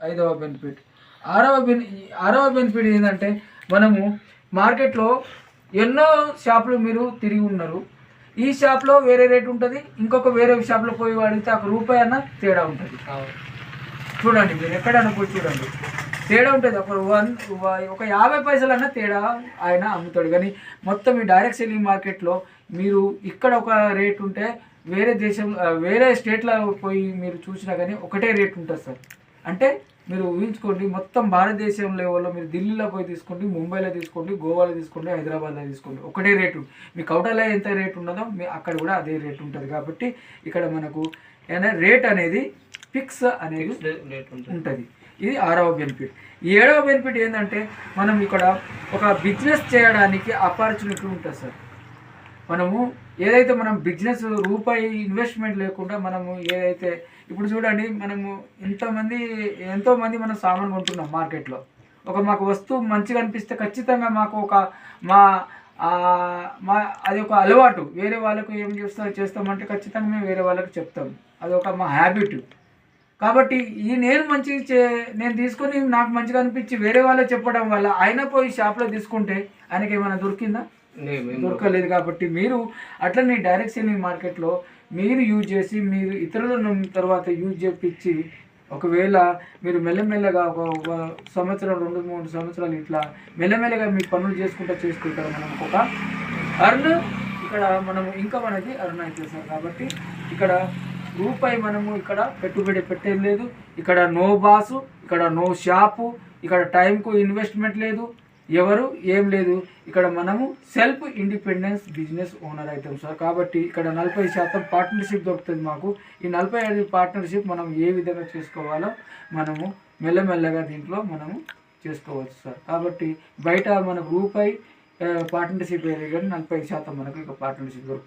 ఐదవ బెనిఫిట్. ఆరవ బెనిఫిట్ ఏంటంటే మనము మార్కెట్లో ఎన్నో షాపులు మీరు తిరిగి ఉన్నారు. ఈ షాప్లో వేరే రేట్ ఉంటుంది, ఇంకొక వేరే షాప్లో పోయి వాడితే ఒక రూపాయి అన్న తేడా ఉంటుంది. చూడండి, మీరు ఎక్కడన్నా పోయి చూడండి, తేడా ఉంటుంది. ఒక 50 పైసలన్నా తేడా ఆయన అమ్ముతాడు. కానీ మొత్తం ఈ డైరెక్ట్ సెల్లింగ్ మార్కెట్లో మీరు ఇక్కడ ఒక రేట్ ఉంటే వేరే స్టేట్లో పోయి మీరు చూసినా కానీ ఒకటే రేట్ ఉంటుంది సార్. అంటే మీరు ఊహించుకోండి, మొత్తం భారతదేశం లెవెల్లో మీరు ఢిల్లీలో పోయి తీసుకోండి, ముంబైలో తీసుకోండి, గోవాలో తీసుకోండి, హైదరాబాద్లో తీసుకోండి, ఒకటే రేటు. మీ కౌటలో ఎంత రేటు ఉన్నదో అక్కడ కూడా అదే రేట్ ఉంటుంది. కాబట్టి ఇక్కడ మనకు రేట్ అనేది ఫిక్స్ అనేది ఉంటుంది. ఇది 6వ బెనిఫిట్. 7వ బెనిఫిట్ ఏంటంటే మనం ఇక్కడ ఒక బిజినెస్ చేయడానికి ఆపర్చునిటీ ఉంటుంది సార్. మనము ఏదైతే మనం బిజినెస్ రూపాయి ఇన్వెస్ట్మెంట్ లేకుండా మనము ఏదైతే ఇప్పుడు చూడండి, మనము ఎంతోమంది మనం సామాన్ కొంటున్నాం మార్కెట్లో. మాకు వస్తువు మంచిగా అనిపిస్తే ఖచ్చితంగా మాకు మా అది ఒక అలవాటు. వేరే వాళ్ళకు ఏం చేస్తామంటే ఖచ్చితంగా మేము వేరే వాళ్ళకి చెప్తాం. అదొక మా హ్యాబిట్. కాబట్టి నేను తీసుకొని నాకు మంచిగా అనిపించి వేరే వాళ్ళకి చెప్పడం వల్ల ఆయన పోయి షాప్లో తీసుకుంటే ఆయనకి ఏమైనా దొరికిందా? దొరకలేదు. కాబట్టి మీరు అట్లనే డైరెక్ట్ సెల్లింగ్ మార్కెట్లో మీరు యూజ్ చేసి మీరు ఇతరులను తర్వాత యూజ్ చేపించి ఒకవేళ మీరు మెల్లమెల్లగా ఒక సంవత్సరం 2-3 సంవత్సరాలు ఇట్లా మెల్లమెల్లగా మీ పనులు చేసుకుంటారు. మనం ఒక అర్న్ ఇక్కడ మనము ఇంకా మనకి అర్న్ అవుతుంది సార్. కాబట్టి ఇక్కడ రూపాయి మనము ఇక్కడ పెట్టుబడి పెట్టేది లేదు. ఇక్కడ నో బాసు, ఇక్కడ నో షాపు, ఇక్కడ టైంకు ఇన్వెస్ట్మెంట్ లేదు, ఎవరు ఏం లేదు. ఇక్కడ మనము సెల్ఫ్ ఇండిపెండెన్స్ బిజినెస్ ఓనర్ అవుతాం సార్. కాబట్టి ఇక్కడ 40% పార్ట్నర్షిప్ దొరుకుతుంది మాకు. ఈ 45 పార్ట్నర్షిప్ మనం ఏ విధంగా చేసుకోవాలో మనము మెల్లమెల్లగా దీంట్లో మనము చేసుకోవచ్చు సార్. కాబట్టి బయట మనకు రూపాయి పార్ట్నర్షిప్ ఏది కానీ 40% మనకు ఇక పార్ట్నర్షిప్ దొరుకుతుంది.